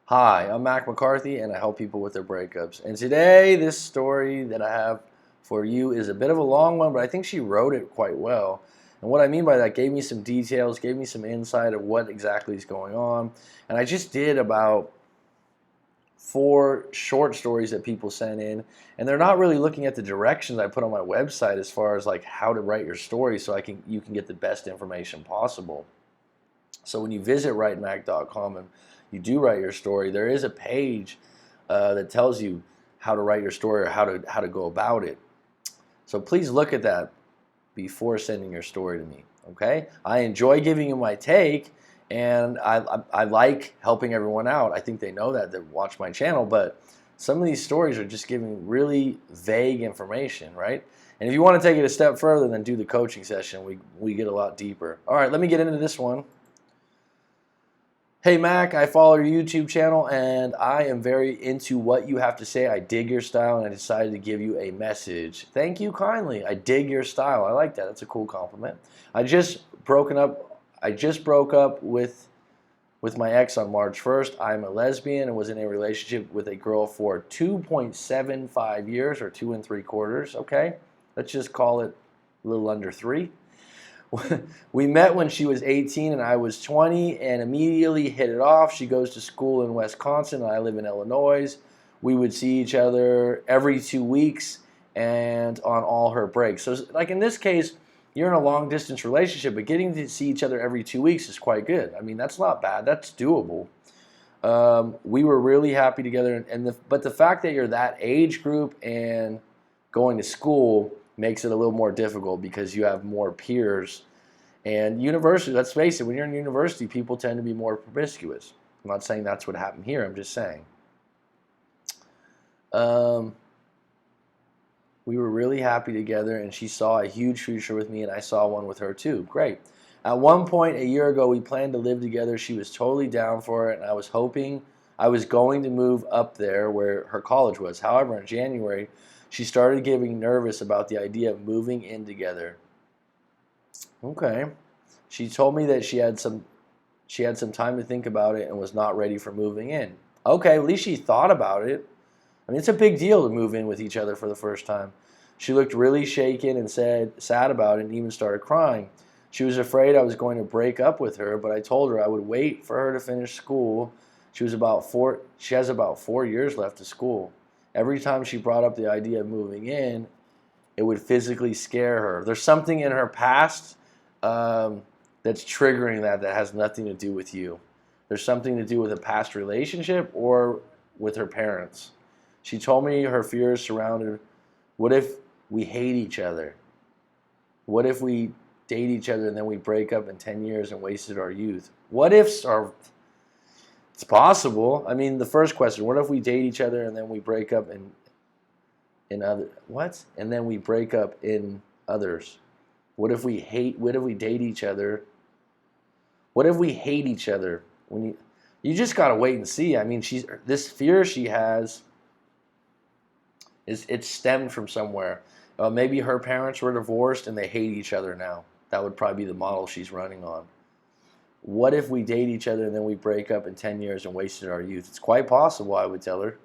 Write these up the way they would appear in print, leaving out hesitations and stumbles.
Hi, I'm Mac McCarthy and I help people with their breakups. And today, this story that I have for you is a bit of a long one, but I think she wrote it quite well. And what I mean by that, gave me some details, gave me some insight of what exactly is going on. And I just did about 4 short stories that people sent in, and they're not really looking at the directions I put on my website as far as like how to write your story so you can get the best information possible. So when you visit writemac.com and you do write your story, there is a page that tells you how to write your story or how to go about it. So please look at that before sending your story to me. Okay? I enjoy giving you my take, and I like helping everyone out. I think they know that watch my channel, but some of these stories are just giving really vague information, right? And if you want to take it a step further, then do the coaching session. We get a lot deeper. All right, let me get into this one. Hey Mac, I follow your YouTube channel and I am very into what you have to say. I dig your style and I decided to give you a message. Thank you kindly. I dig your style. I like that. That's a cool compliment. I just broke up with my ex on March 1st. I'm a lesbian and was in a relationship with a girl for 2.75 years or 2 3/4. Okay, let's just call it a little under 3. We met when she was 18 and I was 20 and immediately hit it off. She goes to school in Wisconsin and I live in Illinois. We would see each other every 2 weeks and on all her breaks. So like in this case, you're in a long distance relationship, but getting to see each other every 2 weeks is quite good. I mean, that's not bad. That's doable. We were really happy together, but the fact that you're that age group and going to school makes it a little more difficult because you have more peers. And university, let's face it, when you're in university, people tend to be more promiscuous. I'm not saying that's what happened here, I'm just saying. We were really happy together and she saw a huge future with me and I saw one with her too. Great. At one point a year ago, we planned to live together. She was totally down for it and I was going to move up there where her college was. However, in January, she started getting nervous about the idea of moving in together. Okay. She told me that she had some time to think about it and was not ready for moving in. Okay, at least she thought about it. I mean, it's a big deal to move in with each other for the first time. She looked really shaken and sad about it and even started crying. She was afraid I was going to break up with her, but I told her I would wait for her to finish school. She has about 4 years left of school. Every time she brought up the idea of moving in, it would physically scare her. There's something in her past that's triggering that has nothing to do with you. There's something to do with a past relationship or with her parents. She told me her fears surrounded, what if we hate each other? What if we date each other and then we break up in 10 years and wasted our youth? What ifs are... It's possible. I mean, the first question, what if we date each other and then we break up in other what? And then we break up in others. What if we date each other? What if we hate each other? When you just got to wait and see. I mean, this fear she has it's stemmed from somewhere. Maybe her parents were divorced and they hate each other now. That would probably be the model she's running on. What if we date each other and then we break up in 10 years and wasted our youth? It's quite possible, I would tell her.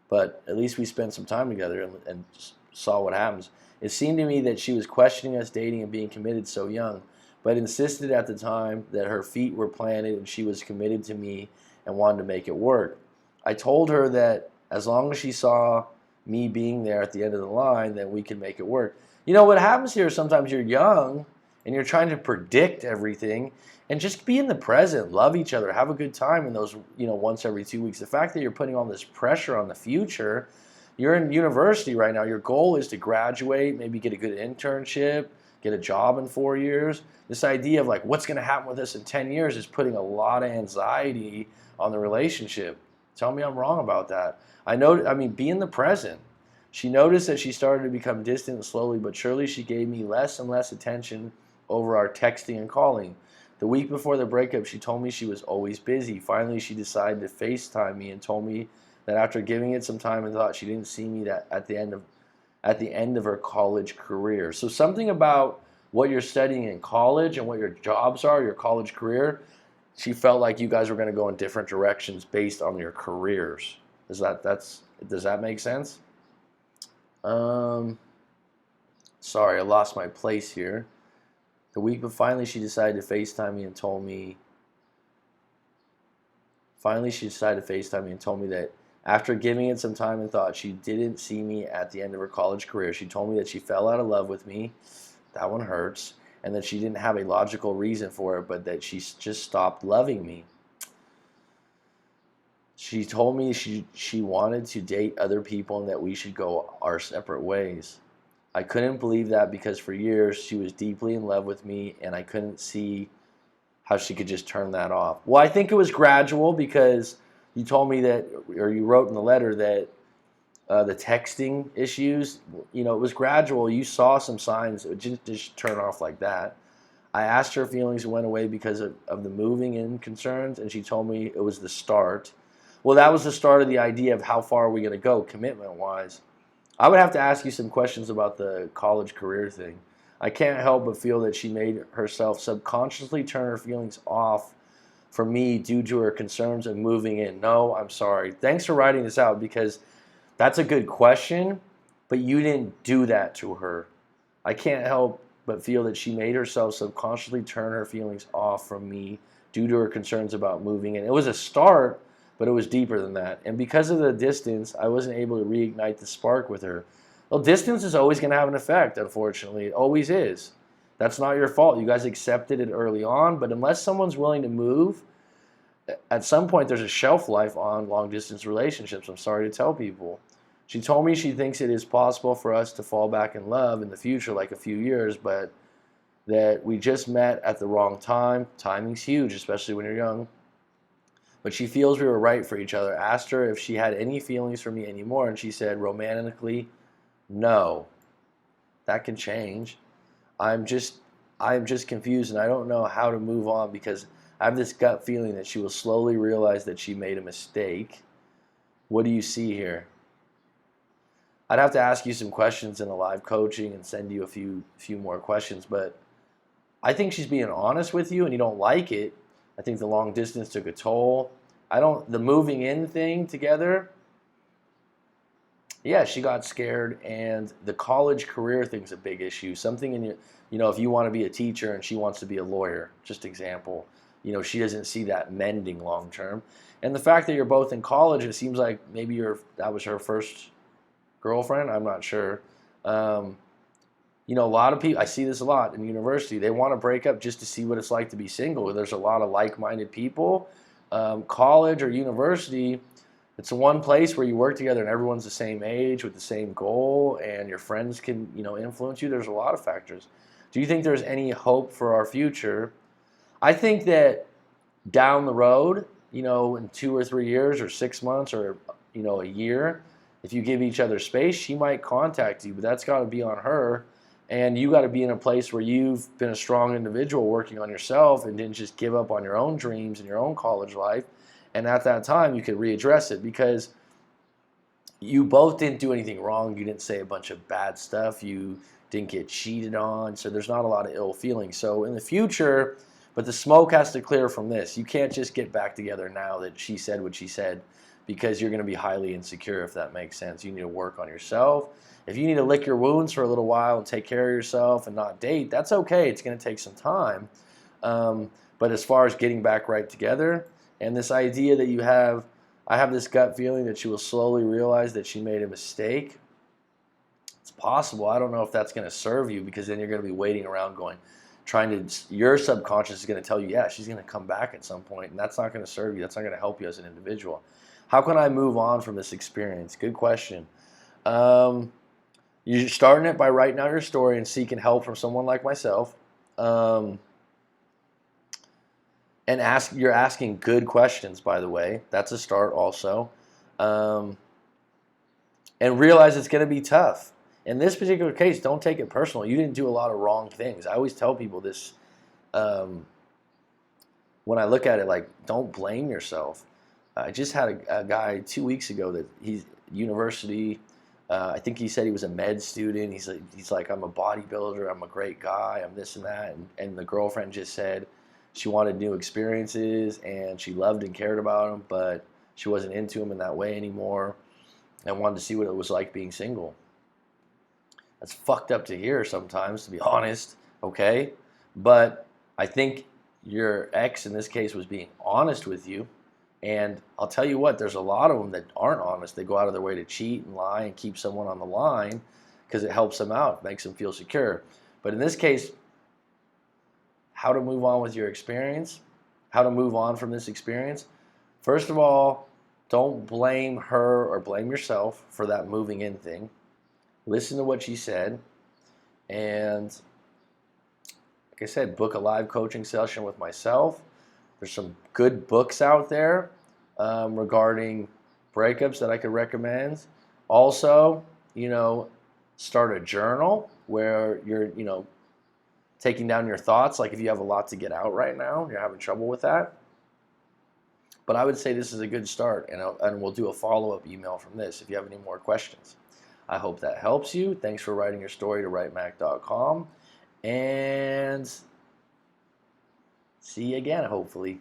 But at least we spent some time together and saw what happens. It seemed to me that she was questioning us dating and being committed so young, but insisted at the time that her feet were planted and she was committed to me and wanted to make it work. I told her that as long as she saw me being there at the end of the line, that we could make it work. You know, what happens here is sometimes you're young and you're trying to predict everything, and just be in the present, love each other, have a good time in those, once every 2 weeks. The fact that you're putting all this pressure on the future, you're in university right now, your goal is to graduate, maybe get a good internship, get a job in 4 years. This idea of like, what's going to happen with us in 10 years is putting a lot of anxiety on the relationship. Tell me I'm wrong about that. Be in the present. She noticed that she started to become distant and slowly but surely she gave me less and less attention over our texting and calling. The week before the breakup, she told me she was always busy. Finally, she decided to FaceTime me and told me that after giving it some time and thought, she didn't see me at the end of her college career. So something about what you're studying in college and what your jobs are, your college career, She felt like you guys were going to go in different directions based on your careers. Does that make sense? Um, Sorry, I lost my place here. The week, but finally she decided to FaceTime me and told me. Finally, she decided to FaceTime me and told me that after giving it some time and thought, she didn't see me at the end of her college career. She told me that she fell out of love with me. That one hurts. And that she didn't have a logical reason for it, but that she just stopped loving me. She told me she wanted to date other people and that we should go our separate ways. I couldn't believe that because for years she was deeply in love with me and I couldn't see how she could just turn that off. Well, I think it was gradual because you told me that, or you wrote in the letter that the texting issues, it was gradual. You saw some signs. It just turn off like that. I asked her feelings went away because of the moving in concerns, and she told me it was the start. Well, that was the start of the idea of how far are we going to go commitment-wise. I would have to ask you some questions about the college career thing. I can't help but feel that she made herself subconsciously turn her feelings off for me due to her concerns of moving in. No, I'm sorry. Thanks for writing this out because that's a good question, but you didn't do that to her. I can't help but feel that she made herself subconsciously turn her feelings off from me due to her concerns about moving in. It was a start, but it was deeper than that. And because of the distance, I wasn't able to reignite the spark with her. Well, distance is always going to have an effect, unfortunately. It always is. That's not your fault. You guys accepted it early on, but unless someone's willing to move, at some point there's a shelf life on long-distance relationships. I'm sorry to tell people. She told me she thinks it is possible for us to fall back in love in the future, like a few years, but that we just met at the wrong time. Timing's huge, especially when you're young. But she feels we were right for each other. Asked her if she had any feelings for me anymore, and she said romantically, no. That can change. I'm just confused, and I don't know how to move on because I have this gut feeling that she will slowly realize that she made a mistake. What do you see here? I'd have to ask you some questions in a live coaching and send you a few more questions, but I think she's being honest with you and you don't like it. I think the long distance took a toll. The moving in thing together, yeah, she got scared, and the college career thing's a big issue. Something in if you want to be a teacher and she wants to be a lawyer, just example, she doesn't see that mending long term. And the fact that you're both in college, it seems like maybe that was her first girlfriend. I'm not sure. A lot of people, I see this a lot in university, they want to break up just to see what it's like to be single. There's a lot of like-minded people. College or university, it's the one place where you work together and everyone's the same age with the same goal and your friends can, influence you. There's a lot of factors. Do you think there's any hope for our future? I think that down the road, in 2 or 3 years or 6 months or, a year, if you give each other space, she might contact you, but that's got to be on her. And you got to be in a place where you've been a strong individual working on yourself and didn't just give up on your own dreams and your own college life. And at that time, you could readdress it because you both didn't do anything wrong. You didn't say a bunch of bad stuff. You didn't get cheated on. So there's not a lot of ill feeling. So in the future, but the smoke has to clear from this. You can't just get back together now that she said what she said because you're going to be highly insecure, if that makes sense. You need to work on yourself. If you need to lick your wounds for a little while and take care of yourself and not date, that's okay. It's going to take some time. But as far as getting back right together, and this idea that I have this gut feeling that she will slowly realize that she made a mistake. It's possible. I don't know if that's going to serve you because then you're going to be waiting around your subconscious is going to tell you, yeah, she's going to come back at some point, and that's not going to serve you. That's not going to help you as an individual. How can I move on from this experience? Good question. You're starting it by writing out your story and seeking help from someone like myself. And you're asking good questions, by the way. That's a start also. And realize it's going to be tough. In this particular case, don't take it personal. You didn't do a lot of wrong things. I always tell people this when I look at it, like, don't blame yourself. I just had a guy 2 weeks ago that he's university. I think he said he was a med student. He's like, I'm a bodybuilder. I'm a great guy. I'm this and that. And the girlfriend just said, she wanted new experiences and she loved and cared about him, but she wasn't into him in that way anymore and wanted to see what it was like being single. That's fucked up to hear sometimes, to be honest, okay? But I think your ex in this case was being honest with you. And I'll tell you what, there's a lot of them that aren't honest. They go out of their way to cheat and lie and keep someone on the line because it helps them out, makes them feel secure. But in this case, how to move on with your experience, how to move on from this experience. First of all, don't blame her or blame yourself for that moving in thing. Listen to what she said, and like I said, book a live coaching session with myself. There's some good books out there regarding breakups that I could recommend. Also, start a journal where you're, taking down your thoughts. Like if you have a lot to get out right now, you're having trouble with that. But I would say this is a good start, and we'll do a follow-up email from this if you have any more questions. I hope that helps you. Thanks for writing your story to writemac.com, and see you again, hopefully.